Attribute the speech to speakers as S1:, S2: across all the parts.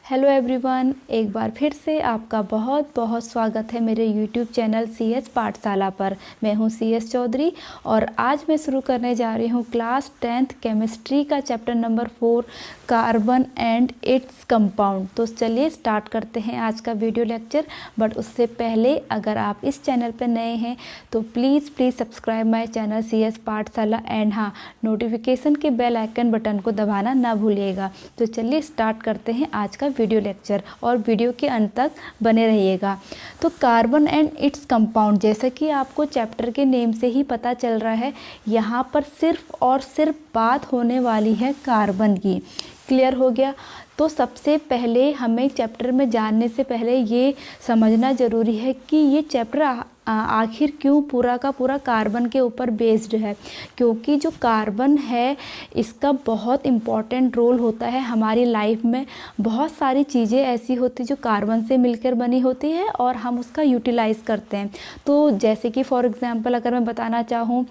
S1: Hello everyone, एक बार फिर से आपका बहुत बहुत स्वागत है मेरे यूट्यूब चैनल CS पाठशाला पर। मैं हूं CS चौधरी और आज मैं शुरू करने जा रही हूं क्लास 10th केमिस्ट्री का chapter number 4 carbon and its compound. तो चलिए स्टार्ट करते हैं आज का वीडियो लेक्चर। बट उससे पहले अगर आप इस चैनल पर नए हैं तो please subscribe my channel CS पाठशाला एंड हाँ, नोटिफिकेशन के बेल आइकन बटन को दबाना ना भूलिएगा। तो चलिए स्टार्ट करते हैं आज का वीडियो लेक्चर और वीडियो के अंत तक बने रहिएगा। तो कार्बन एंड इट्स कंपाउंड, जैसा कि आपको चैप्टर के नेम से ही पता चल रहा है, यहाँ पर सिर्फ और सिर्फ बात होने वाली है कार्बन की। क्लियर हो गया? तो सबसे पहले हमें चैप्टर में जानने से पहले ये समझना ज़रूरी है कि ये चैप्टर आखिर क्यों पूरा का पूरा कार्बन के ऊपर बेस्ड है। क्योंकि जो कार्बन है इसका बहुत इम्पॉर्टेंट रोल होता है हमारी लाइफ में। बहुत सारी चीज़ें ऐसी होती जो कार्बन से मिलकर बनी होती है और हम उसका यूटिलाइज़ करते हैं। तो जैसे कि फॉर एग्ज़ाम्पल अगर मैं बताना चाहूँ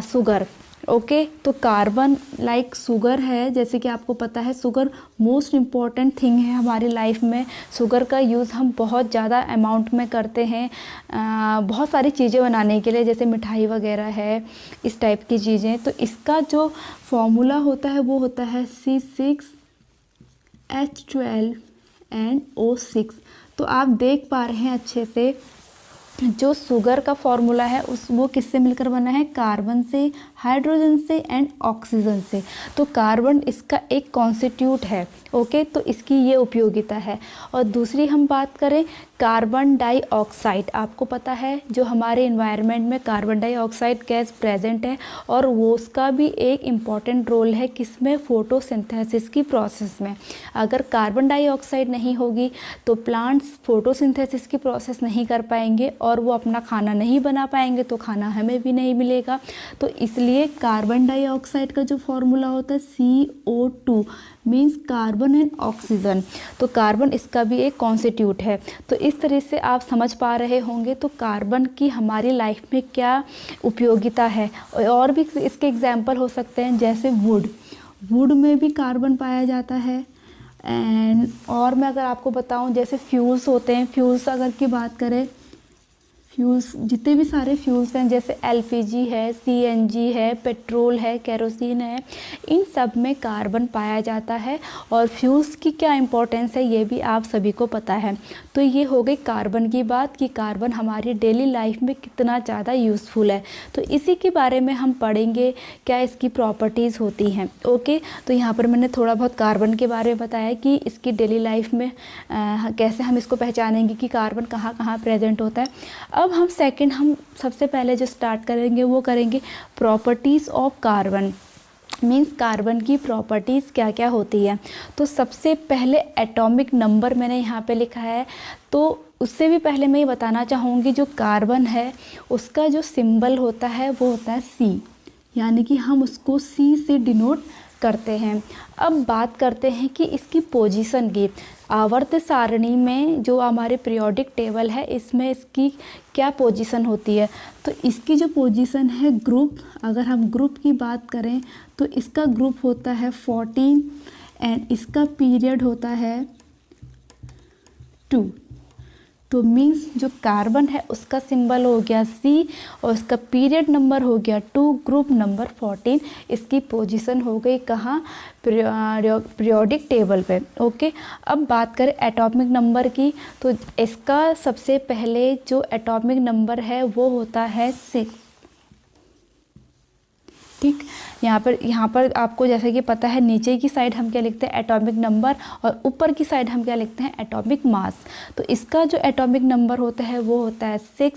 S1: शुगर, ओके, तो कार्बन लाइक शुगर है। जैसे कि आपको पता है शुगर मोस्ट इम्पॉर्टेंट थिंग है हमारी लाइफ में। शुगर का यूज़ हम बहुत ज़्यादा अमाउंट में करते हैं बहुत सारी चीज़ें बनाने के लिए, जैसे मिठाई वगैरह है, इस टाइप की चीज़ें। तो इसका जो फॉर्मूला होता है वो होता है C6H12 and O6। तो आप देख पा रहे हैं अच्छे से जो शुगर का फॉर्मूला है वो किससे मिलकर बना है? कार्बन से, हाइड्रोजन से एंड ऑक्सीजन से। तो कार्बन इसका एक कॉन्स्टिट्यूट है, ओके। तो इसकी ये उपयोगिता है। और दूसरी हम बात करें कार्बन डाइऑक्साइड, आपको पता है जो हमारे इन्वायरमेंट में कार्बन डाइऑक्साइड गैस प्रेजेंट है और वो उसका भी एक इम्पॉर्टेंट रोल है किसमें? फोटोसिंथेसिस की प्रोसेस में। अगर कार्बन डाइऑक्साइड नहीं होगी तो प्लांट्स फोटोसिंथेसिस की प्रोसेस नहीं कर पाएंगे और वो अपना खाना नहीं बना पाएंगे, तो खाना हमें भी नहीं मिलेगा। तो इसलिए कार्बन डाइऑक्साइड का जो फॉर्मूला होता है CO2 means carbon and oxygen. तो कार्बन इसका भी एक कॉन्स्टिट्यूट है। तो इस तरह से आप समझ पा रहे होंगे तो कार्बन की हमारी लाइफ में क्या उपयोगिता है। और भी इसके एग्जाम्पल हो सकते हैं, जैसे वुड में भी कार्बन पाया जाता है। एंड और मैं अगर आपको बताऊं, जैसे फ्यूल्स होते हैं, फ्यूल्स अगर की बात करें, फ्यूल्स जितने भी सारे फ्यूल्स हैं, जैसे LPG है, CNG है, पेट्रोल है, केरोसिन है, इन सब में कार्बन पाया जाता है। और फ्यूल्स की क्या इंपॉर्टेंस है ये भी आप सभी को पता है। तो ये हो गई कार्बन की बात कि कार्बन हमारी डेली लाइफ में कितना ज़्यादा यूज़फुल है। तो इसी के बारे में हम पढ़ेंगे, क्या इसकी प्रॉपर्टीज़ होती हैं, ओके। तो यहाँ पर मैंने थोड़ा बहुत कार्बन के बारे में बताया कि इसकी डेली लाइफ में कैसे हम इसको पहचानेंगे कि कार्बन कहाँ कहाँ प्रेजेंट होता है। अब हम सबसे पहले जो स्टार्ट करेंगे वो करेंगे properties of carbon, means carbon की प्रॉपर्टीज़ क्या क्या होती है। तो सबसे पहले एटॉमिक नंबर मैंने यहाँ पे लिखा है। तो उससे भी पहले मैं ये बताना चाहूँगी जो कार्बन है उसका जो सिंबल होता है वो होता है C, यानी कि हम उसको C से डिनोट करते हैं। अब बात करते हैं कि इसकी पोजीशन की। आवर्त सारणी में जो हमारे पीरियोडिक टेबल है इसमें इसकी क्या पोजीशन होती है? तो इसकी जो पोजीशन है ग्रुप, अगर हम ग्रुप की बात करें तो इसका ग्रुप होता है 14 एंड इसका पीरियड होता है 2। तो मीन्स जो कार्बन है उसका सिंबल हो गया C और इसका पीरियड नंबर हो गया 2, ग्रुप नंबर 14। इसकी पोजीशन हो गई कहाँ? पीरियोडिक टेबल पे, ओके। अब बात करें एटॉमिक नंबर की, तो इसका सबसे पहले जो एटॉमिक नंबर है वो होता है 6, ठीक। यहाँ पर आपको जैसे कि पता है नीचे की साइड हम क्या लिखते हैं? एटॉमिक नंबर, और ऊपर की साइड हम क्या लिखते हैं? Atomic mass. तो इसका जो एटॉमिक नंबर होता है वो होता है 6।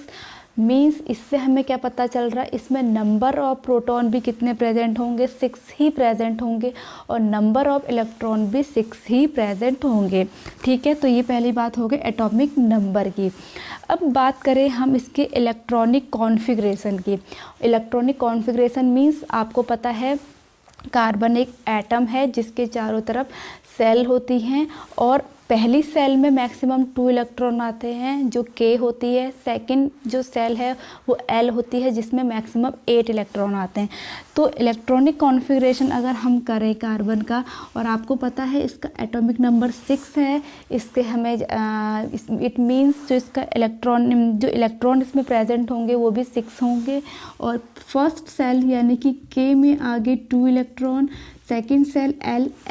S1: मीन्स इससे हमें क्या पता चल रहा है? इसमें नंबर ऑफ प्रोटॉन भी कितने प्रेजेंट होंगे? 6 ही प्रेजेंट होंगे और नंबर ऑफ इलेक्ट्रॉन भी 6 ही प्रेजेंट होंगे, ठीक है। तो ये पहली बात हो गई एटॉमिक नंबर की। अब बात करें हम इसके इलेक्ट्रॉनिक कॉन्फ़िगरेशन की। इलेक्ट्रॉनिक कॉन्फ़िगरेशन मीन्स आपको पता है कार्बन एक एटम है जिसके चारों तरफ सेल होती हैं और पहली सेल में मैक्सिमम 2 इलेक्ट्रॉन आते हैं जो K होती है। सेकंड जो सेल है वो L होती है जिसमें मैक्सिमम 8 इलेक्ट्रॉन आते हैं। तो इलेक्ट्रॉनिक कॉन्फ़िगरेशन अगर हम करें कार्बन का, और आपको पता है इसका एटॉमिक नंबर 6 है, इसके हमें इट मीन्स जो इसका जो इलेक्ट्रॉन इसमें प्रेजेंट होंगे वो भी 6 होंगे। और फर्स्ट सेल यानी कि K में आगे 2 इलेक्ट्रॉन, सेकेंड सेल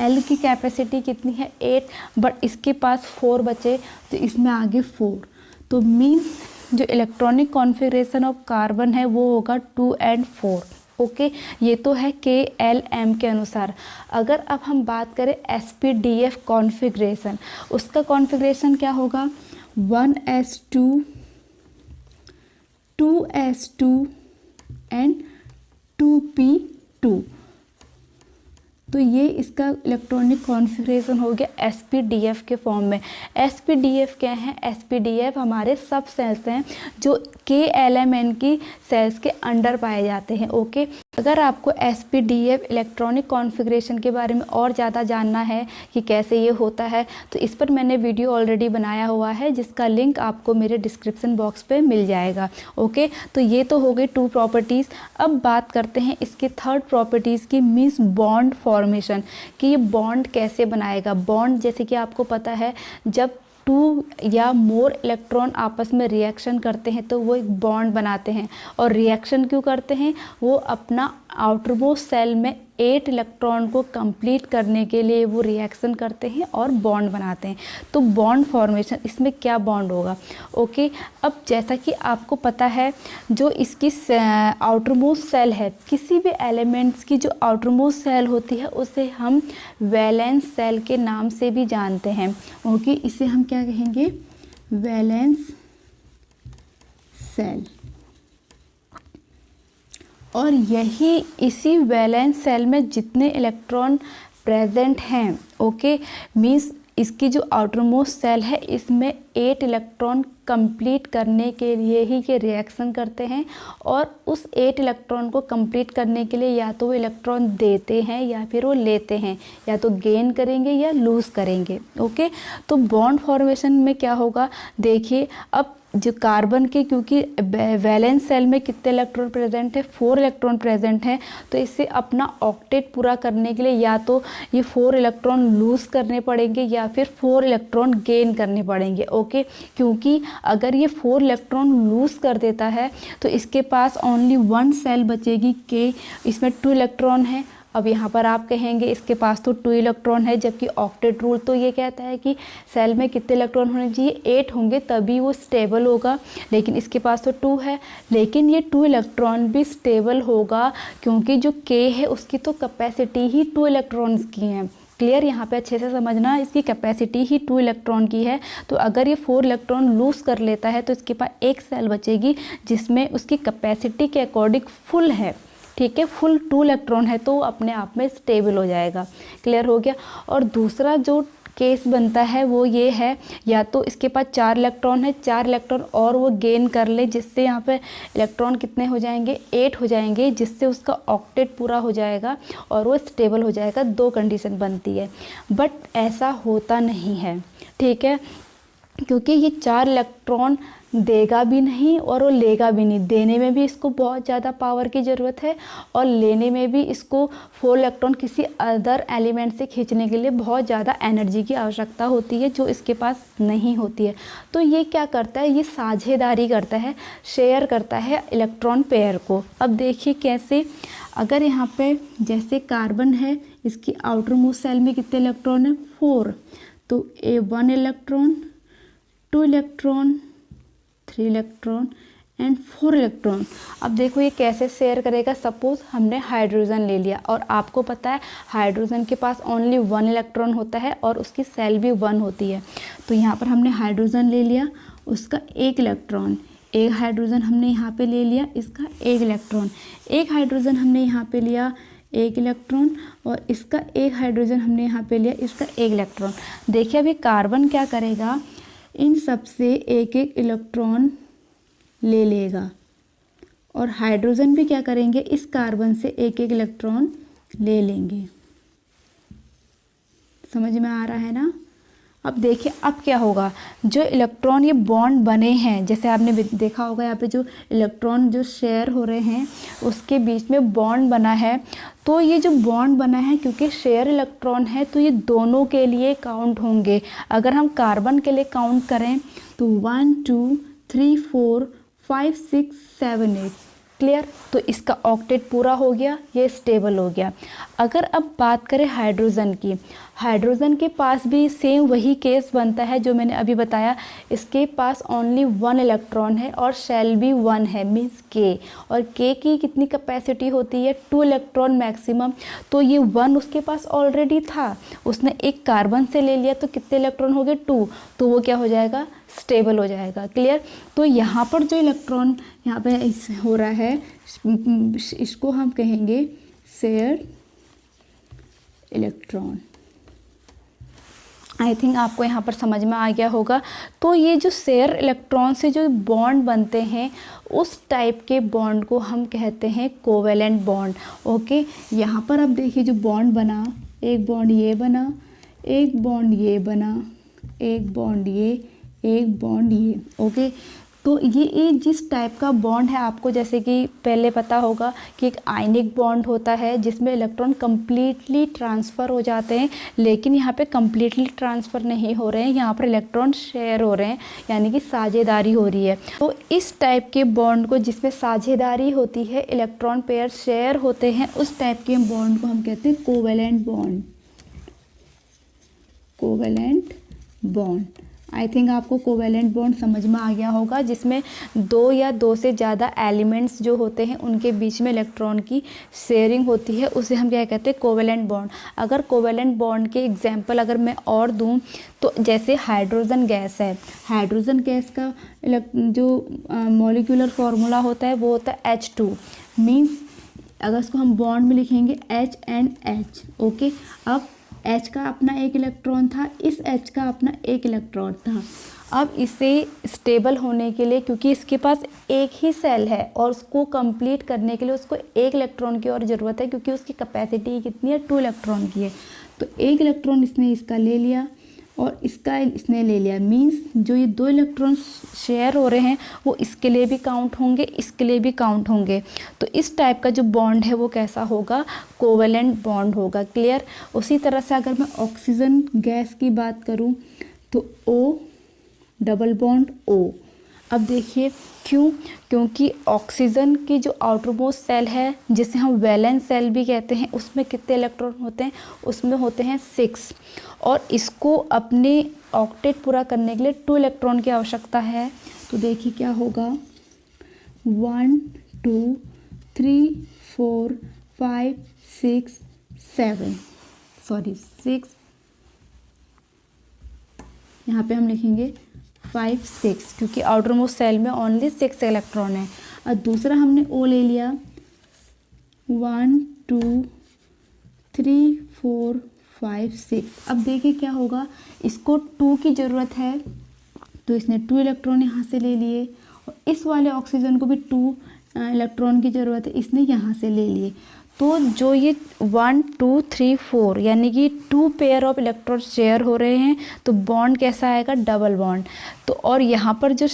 S1: L की कैपेसिटी कितनी है 8, बट इसके पास 4 बचे तो इसमें आगे 4। तो मीन्स जो इलेक्ट्रॉनिक कॉन्फ़िगरेशन ऑफ कार्बन है वो होगा 2 और 4। ओके, ये तो है KLM के अनुसार। अगर अब हम बात करें SPDF कॉन्फ़िगरेशन, उसका कॉन्फ़िगरेशन क्या होगा 1s2 2s2 एंड 2p2। तो ये इसका इलेक्ट्रॉनिक कॉन्फ़िगरेशन हो गया SPDF के फॉर्म में। SPDF क्या है? SPDF हमारे सब सेल्स हैं जो KLMN की सेल्स के अंडर पाए जाते हैं। ओके, अगर आपको SPDF इलेक्ट्रॉनिक कॉन्फ़िगरेशन के बारे में और ज़्यादा जानना है कि कैसे ये होता है, तो इस पर मैंने वीडियो ऑलरेडी बनाया हुआ है जिसका लिंक आपको मेरे डिस्क्रिप्शन बॉक्स पे मिल जाएगा। ओके, तो ये तो हो गई 2 प्रॉपर्टीज़। अब बात करते हैं इसकी थर्ड प्रॉपर्टीज़ की, मीन्स बॉन्ड फॉर्मेशन, कि ये बॉन्ड कैसे बनाएगा। बॉन्ड जैसे कि आपको पता है जब 2 या मोर इलेक्ट्रॉन आपस में रिएक्शन करते हैं तो वो एक बॉन्ड बनाते हैं। और रिएक्शन क्यों करते हैं? वो अपना आउटरमोस्ट सेल में 8 इलेक्ट्रॉन को कंप्लीट करने के लिए वो रिएक्शन करते हैं और बॉन्ड बनाते हैं। तो बॉन्ड फॉर्मेशन, इसमें क्या बॉन्ड होगा? ओके, अब जैसा कि आपको पता है जो इसकी आउटरमोस्ट सेल है, किसी भी एलिमेंट्स की जो आउटरमोस्ट सेल होती है उसे हम वैलेंस सेल के नाम से भी जानते हैं। ओके, इसे हम क्या कहेंगे? Valence shell. और यही इसी वैलेंस सेल में जितने इलेक्ट्रॉन प्रेजेंट हैं, ओके, मीन्स इसकी जो आउटरमोस्ट सेल है इसमें 8 इलेक्ट्रॉन कंप्लीट करने के लिए ही ये रिएक्शन करते हैं। और उस 8 इलेक्ट्रॉन को कंप्लीट करने के लिए या तो वो इलेक्ट्रॉन देते हैं या फिर वो लेते हैं, या तो गेन करेंगे या लूज़ करेंगे। ओके, तो बॉन्ड फॉर्मेशन में क्या होगा देखिए। अब जो कार्बन के, क्योंकि वैलेंस सेल में कितने इलेक्ट्रॉन प्रेजेंट है? 4 इलेक्ट्रॉन प्रेजेंट है। तो इसे अपना ऑक्टेट पूरा करने के लिए या तो ये 4 इलेक्ट्रॉन लूज़ करने पड़ेंगे या फिर 4 इलेक्ट्रॉन गेन करने पड़ेंगे। ओके, क्योंकि अगर ये 4 इलेक्ट्रॉन लूज़ कर देता है तो इसके पास ओनली 1 सेल बचेगी K, इसमें 2 इलेक्ट्रॉन है। अब यहाँ पर आप कहेंगे इसके पास तो 2 इलेक्ट्रॉन है, जबकि ऑक्टेट रूल तो ये कहता है कि सेल में कितने इलेक्ट्रॉन होने चाहिए? 8 होंगे तभी वो स्टेबल होगा। लेकिन इसके पास तो 2 है, लेकिन ये 2 इलेक्ट्रॉन भी स्टेबल होगा क्योंकि जो K है उसकी तो कैपेसिटी ही 2 इलेक्ट्रॉन्स की है। क्लियर? यहाँ पे अच्छे से समझना, इसकी कैपेसिटी ही 2 इलेक्ट्रॉन की है। तो अगर ये 4 इलेक्ट्रॉन लूज़ कर लेता है तो इसके पास एक सेल बचेगी जिसमें उसकी कैपेसिटी के अकॉर्डिंग फुल है। ठीक है, फुल 2 इलेक्ट्रॉन है तो अपने आप में स्टेबल हो जाएगा। क्लियर हो गया? और दूसरा जो केस बनता है वो ये है, या तो इसके पास 4 इलेक्ट्रॉन है, 4 इलेक्ट्रॉन और वो गेन कर ले, जिससे यहाँ पे इलेक्ट्रॉन कितने हो जाएंगे? 8 हो जाएंगे, जिससे उसका ऑक्टेट पूरा हो जाएगा और वो स्टेबल हो जाएगा। 2 कंडीशन बनती है, बट ऐसा होता नहीं है। ठीक है, क्योंकि ये 4 इलेक्ट्रॉन देगा भी नहीं और वो लेगा भी नहीं। देने में भी इसको बहुत ज़्यादा पावर की ज़रूरत है और लेने में भी इसको 4 इलेक्ट्रॉन किसी अदर एलिमेंट से खींचने के लिए बहुत ज़्यादा एनर्जी की आवश्यकता होती है जो इसके पास नहीं होती है। तो ये क्या करता है? ये साझेदारी करता है, शेयर करता है इलेक्ट्रॉन पेयर को। अब देखिए कैसे। अगर यहाँ पे जैसे कार्बन है, इसकी आउटर मोस्ट सेल में कितने इलेक्ट्रॉन है? 4। तो 1 electron, 2 electron, 3 electron and 4 electron. अब देखो ये कैसे शेयर करेगा। सपोज हमने हाइड्रोजन ले लिया और आपको पता है हाइड्रोजन के पास ओनली 1 इलेक्ट्रॉन होता है और उसकी सेल भी 1 होती है। तो यहाँ पर हमने हाइड्रोजन ले लिया, उसका 1 इलेक्ट्रॉन, एक हाइड्रोजन हमने यहाँ पे ले लिया, इसका 1 इलेक्ट्रॉन, एक हाइड्रोजन हमने यहाँ पे लिया, 1 इलेक्ट्रॉन, और इसका एक हाइड्रोजन हमने यहाँ पे लिया, इसका 1 इलेक्ट्रॉन। देखिए अभी कार्बन क्या करेगा, इन सब से एक एक इलेक्ट्रॉन ले लेगा और हाइड्रोजन भी क्या करेंगे, इस कार्बन से एक एक इलेक्ट्रॉन ले लेंगे। समझ में आ रहा है ना? अब देखिए अब क्या होगा, जो इलेक्ट्रॉन ये बॉन्ड बने हैं, जैसे आपने देखा होगा यहाँ पे जो इलेक्ट्रॉन जो शेयर हो रहे हैं उसके बीच में बॉन्ड बना है। तो ये जो बॉन्ड बना है क्योंकि शेयर इलेक्ट्रॉन है तो ये दोनों के लिए काउंट होंगे। अगर हम कार्बन के लिए काउंट करें तो 1 2 3 4 5 6 7 8, क्लियर। तो इसका ऑक्टेट पूरा हो गया, ये स्टेबल हो गया। अगर अब बात करें हाइड्रोजन की, हाइड्रोजन के पास भी सेम वही केस बनता है जो मैंने अभी बताया। इसके पास ओनली 1 इलेक्ट्रॉन है और शेल भी 1 है, मीन्स K। और K की कितनी कैपेसिटी होती है, 2 इलेक्ट्रॉन मैक्सिमम। तो ये 1 उसके पास ऑलरेडी था, उसने एक कार्बन से ले लिया तो कितने इलेक्ट्रॉन हो गए, 2। तो वो क्या हो जाएगा, स्टेबल हो जाएगा, क्लियर। तो यहाँ पर जो इलेक्ट्रॉन यहाँ पे हो रहा है इसको हम कहेंगे शेयर इलेक्ट्रॉन। आई थिंक आपको यहाँ पर समझ में आ गया होगा। तो ये जो शेयर इलेक्ट्रॉन से जो बॉन्ड बनते हैं उस टाइप के बॉन्ड को हम कहते हैं कोवेलेंट बॉन्ड। ओके, यहाँ पर अब देखिए जो बॉन्ड बना, एक बॉन्ड ये बना, एक बॉन्ड ये बना, एक बॉन्ड ये, एक बॉन्ड ये। ओके, तो ये जिस टाइप का बॉन्ड है, आपको जैसे कि पहले पता होगा कि एक आयनिक बॉन्ड होता है जिसमें इलेक्ट्रॉन कम्प्लीटली ट्रांसफ़र हो जाते हैं, लेकिन यहाँ पे कम्प्लीटली ट्रांसफ़र नहीं हो रहे हैं, यहाँ पर इलेक्ट्रॉन शेयर हो रहे हैं, यानी कि साझेदारी हो रही है। तो इस टाइप के बॉन्ड को जिसमें साझेदारी होती है, इलेक्ट्रॉन पेयर शेयर होते हैं, उस टाइप के बॉन्ड को हम कहते हैं covalent bond. Covalent bond, I think आपको कोवेलेंट बॉन्ड समझ में आ गया होगा, जिसमें 2 या 2 से ज़्यादा एलिमेंट्स जो होते हैं उनके बीच में इलेक्ट्रॉन की शेयरिंग होती है, उसे हम क्या कहते हैं, कोवेलेंट बॉन्ड। अगर कोवेलेंट बॉन्ड के एग्जांपल अगर मैं और दूं तो जैसे हाइड्रोजन गैस है, हाइड्रोजन गैस का जो मॉलिक्यूलर फार्मूला होता है वो होता है H2, मीन्स अगर इसको हम बॉन्ड में लिखेंगे H and H। ओके, अब H का अपना एक इलेक्ट्रॉन था, इस H का अपना एक इलेक्ट्रॉन था। अब इसे स्टेबल होने के लिए, क्योंकि इसके पास एक ही सेल है और उसको कंप्लीट करने के लिए उसको एक इलेक्ट्रॉन की और ज़रूरत है, क्योंकि उसकी कैपेसिटी कितनी है, 2 इलेक्ट्रॉन की है। तो एक इलेक्ट्रॉन इसने इसका ले लिया और इसका इसने ले लिया, मींस जो ये 2 इलेक्ट्रॉन शेयर हो रहे हैं वो इसके लिए भी काउंट होंगे, इसके लिए भी काउंट होंगे। तो इस टाइप का जो बॉन्ड है वो कैसा होगा, कोवेलेंट बॉन्ड होगा, क्लियर। उसी तरह से अगर मैं ऑक्सीजन गैस की बात करूं तो O डबल बॉन्ड O। अब देखिए क्यों, क्योंकि ऑक्सीजन की जो आउटरमोस्ट सेल है जिसे हम वैलेंस सेल भी कहते हैं, उसमें कितने इलेक्ट्रॉन होते हैं, उसमें होते हैं 6। और इसको अपने ऑक्टेट पूरा करने के लिए 2 इलेक्ट्रॉन की आवश्यकता है। तो देखिए क्या होगा, 1 2 3 4 5 6 7, सॉरी 6, यहाँ पे हम लिखेंगे 5 6, क्योंकि आउटर मोस्ट सेल में ओनली 6 इलेक्ट्रॉन है। और दूसरा हमने O ले लिया, 1 2 3 4 5 6। अब देखिए क्या होगा, इसको 2 की ज़रूरत है तो इसने 2 इलेक्ट्रॉन यहाँ से ले लिए, और इस वाले ऑक्सीजन को भी 2 इलेक्ट्रॉन की ज़रूरत है, इसने यहाँ से ले लिए। तो जो ये 1 2 3 4 यानी कि 2 पेयर ऑफ इलेक्ट्रॉन शेयर हो रहे हैं, तो बॉन्ड कैसा आएगा, डबल बॉन्ड। तो और यहाँ पर जो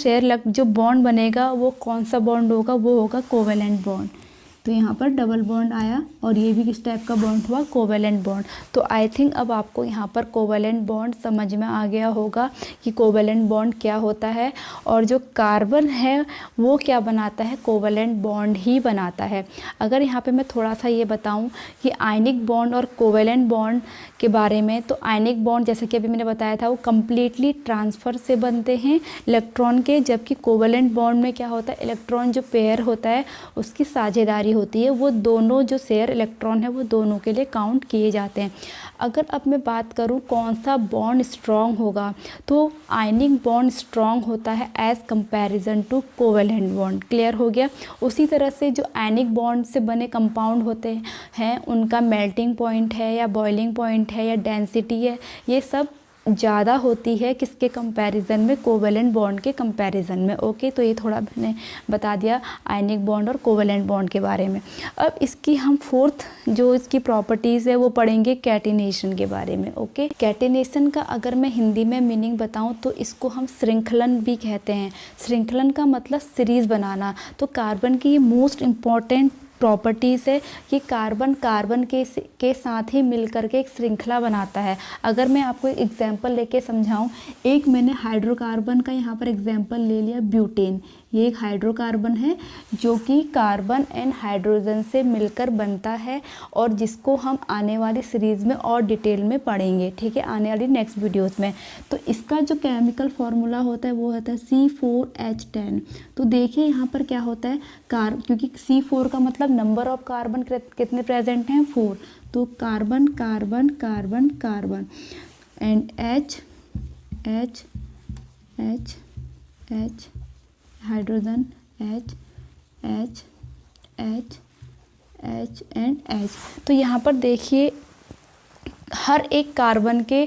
S1: जो बॉन्ड बनेगा वो कौन सा बॉन्ड होगा, वो होगा कोवेलेंट बॉन्ड। तो यहाँ पर डबल बॉन्ड आया और ये भी किस टाइप का बॉन्ड हुआ, कोवेलेंट बॉन्ड। तो आई थिंक अब आपको यहाँ पर कोवेलेंट बॉन्ड समझ में आ गया होगा कि कोवेलेंट बॉन्ड क्या होता है, और जो कार्बन है वो क्या बनाता है, कोवेलेंट बॉन्ड ही बनाता है। अगर यहाँ पे मैं थोड़ा सा ये बताऊँ कि आयनिक बॉन्ड और कोवेलेंट बॉन्ड के बारे में, तो आयनिक बॉन्ड जैसे कि अभी मैंने बताया था वो कम्प्लीटली ट्रांसफ़र से बनते हैं इलेक्ट्रॉन के, जबकि कोवेलेंट बॉन्ड में क्या होता है, इलेक्ट्रॉन जो पेयर होता है उसकी साझेदारी होती है, वो दोनों जो शेयर इलेक्ट्रॉन है वो दोनों के लिए काउंट किए जाते हैं। अगर अब मैं बात करूं कौन सा बॉन्ड स्ट्रॉन्ग होगा, तो आयनिक बॉन्ड स्ट्रॉन्ग होता है as comparison to covalent bond, clear हो गया। उसी तरह से जो आयनिक बॉन्ड से बने कंपाउंड होते हैं उनका मेल्टिंग पॉइंट है या बॉइलिंग पॉइंट है या डेंसिटी है, ये सब ज़्यादा होती है किसके कंपैरिजन में, कोवेलेंट बॉन्ड के कंपैरिजन में। ओके, तो ये थोड़ा मैंने बता दिया आयनिक बॉन्ड और कोवेलेंट बॉन्ड के बारे में। अब इसकी हम फोर्थ जो इसकी प्रॉपर्टीज़ है वो पढ़ेंगे कैटिनेशन के बारे में। ओके, कैटिनेशन का अगर मैं हिंदी में मीनिंग बताऊं तो इसको हम श्रृंखलन भी कहते हैं। श्रृंखलन का मतलब सीरीज़ बनाना। तो कार्बन की ये मोस्ट इम्पॉर्टेंट प्रॉपर्टीज़ है कि कार्बन कार्बन के साथ ही मिलकर के एक श्रृंखला बनाता है। अगर मैं आपको एक एग्जांपल लेके समझाऊं, एक मैंने हाइड्रोकार्बन का यहाँ पर एग्जांपल ले लिया, ब्यूटेन। ये एक हाइड्रोकार्बन है जो कि कार्बन एंड हाइड्रोजन से मिलकर बनता है और जिसको हम आने वाली सीरीज़ में और डिटेल में पढ़ेंगे, ठीक है, आने वाली नेक्स्ट वीडियोस में। तो इसका जो केमिकल फार्मूला होता है वो होता है C4H10। तो देखिए यहाँ पर क्या होता है, क्योंकि C4 का मतलब नंबर ऑफ कार्बन कितने प्रेजेंट हैं, 4। तो carbon carbon carbon carbon and H H H H hydrogen H H H H and H। तो यहाँ पर देखिए हर एक कार्बन के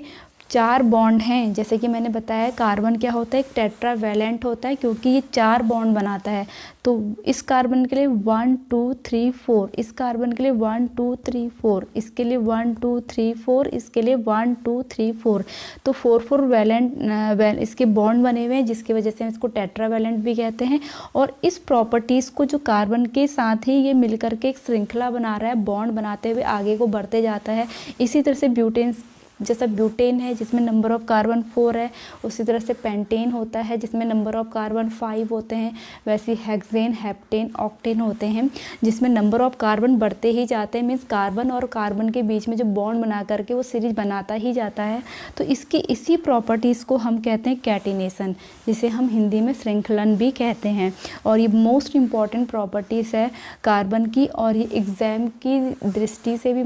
S1: 4 बॉन्ड हैं। जैसे कि मैंने बताया कार्बन क्या होता है, एक टेट्रावैलेंट होता है क्योंकि ये 4 बॉन्ड बनाता है। तो इस कार्बन के लिए 1 2 3 4, इस कार्बन के लिए 1 2 3 4, इसके लिए 1 2 3 4, इसके लिए 1 2 3 4। तो 4 वैलेंट इसके बॉन्ड बने हुए हैं जिसकी वजह से हम इसको टेट्रावैलेंट भी कहते हैं। और इस प्रॉपर्टीज़ को जो कार्बन के साथ ही ये मिलकर के एक श्रृंखला बना रहा है, बॉन्ड बनाते हुए आगे को बढ़ते जाता है। इसी तरह से ब्यूटेन, जैसा ब्यूटेन है जिसमें नंबर ऑफ कार्बन 4 है, उसी तरह से पेंटेन होता है जिसमें नंबर ऑफ कार्बन 5 होते हैं। वैसे हेक्सेन, हेप्टेन, ऑक्टेन होते हैं जिसमें नंबर ऑफ कार्बन बढ़ते ही जाते हैं। मीन्स कार्बन और कार्बन के बीच में जो बॉन्ड बना करके वो सीरीज बनाता ही जाता है। तो इसकी इसी प्रॉपर्टीज़ को हम कहते हैं कैटिनेशन, जिसे हम हिंदी में श्रृंखलन भी कहते हैं। और ये मोस्ट इम्पॉर्टेंट प्रॉपर्टीज़ है कार्बन की, और ये एग्ज़ाम की दृष्टि से भी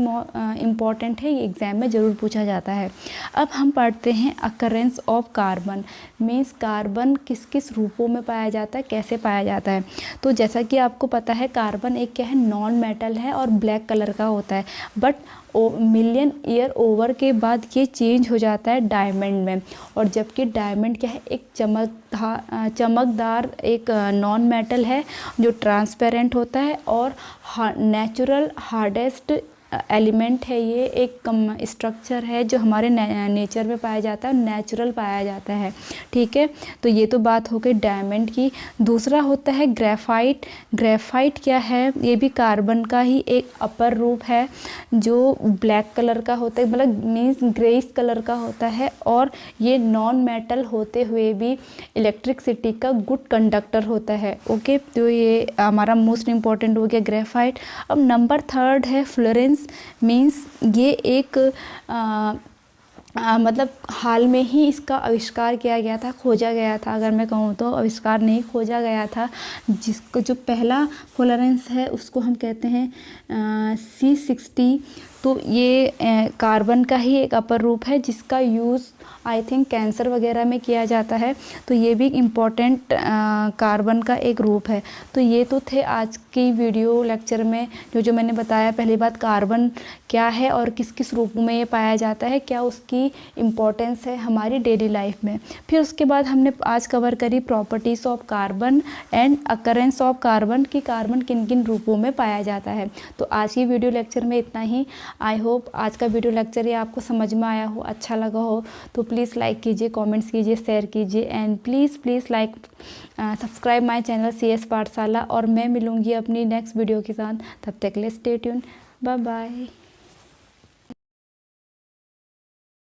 S1: इम्पॉर्टेंट है, ये एग्ज़ाम में ज़रूर पूछा जाता है। अब हम पढ़ते हैं occurrence of carbon. Means carbon किस किस रूपों में पाया जाता है, कैसे पाया जाता है। तो जैसा कि आपको पता है कार्बन एक क्या है, नॉन मेटल है और ब्लैक कलर का होता है। बट मिलियन ईयर ओवर के बाद ये चेंज हो जाता है डायमंड में। और जबकि डायमंड क्या है, एक चमकदार एक नॉन मेटल है जो ट्रांसपेरेंट होता है और नेचुरल हार्डेस्ट एलिमेंट है। ये एक स्ट्रक्चर है जो हमारे नेचर में पाया जाता है, नेचुरल पाया जाता है, ठीक है। तो ये तो बात हो गई डायमंड की। दूसरा होता है ग्रेफाइट। ग्रेफाइट क्या है, ये भी कार्बन का ही एक अपर रूप है जो ब्लैक कलर का होता है, मतलब मीन्स ग्रेइश कलर का होता है। और ये नॉन मेटल होते हुए भी इलेक्ट्रिसिटी का गुड कंडक्टर होता है। ओके, तो ये हमारा मोस्ट इम्पॉर्टेंट हो गया ग्रेफाइट। अब नंबर 3 है फ्लोरेंस। मीन्स ये एक मतलब हाल में ही इसका आविष्कार किया गया था, खोजा गया था। अगर मैं कहूँ तो आविष्कार नहीं, खोजा गया था। जिसको जो पहला फ्लोरेंस है उसको हम कहते हैं C60। तो ये कार्बन का ही एक अपर रूप है जिसका यूज़ आई थिंक कैंसर वगैरह में किया जाता है। तो ये भी इम्पॉर्टेंट कार्बन का एक रूप है। तो ये तो थे आज की वीडियो लेक्चर में जो मैंने बताया। पहली बात कार्बन क्या है और किस किस रूप में ये पाया जाता है, क्या उसकी इम्पोर्टेंस है हमारी डेली लाइफ में। फिर उसके बाद हमने आज कवर करी properties of carbon and occurrence of carbon, कि कार्बन किन किन रूपों में पाया जाता है। तो आज की वीडियो लेक्चर में इतना ही। आई होप आज का वीडियो लेक्चर ये आपको समझ में आया हो, अच्छा लगा हो। तो प्लीज़ लाइक कीजिए, कमेंट्स कीजिए, शेयर कीजिए and please like subscribe my channel CS पाठशाला। और मैं मिलूँगी अपनी नेक्स्ट वीडियो के साथ। तब तक के लिए स्टे ट्यून, बाय बाय।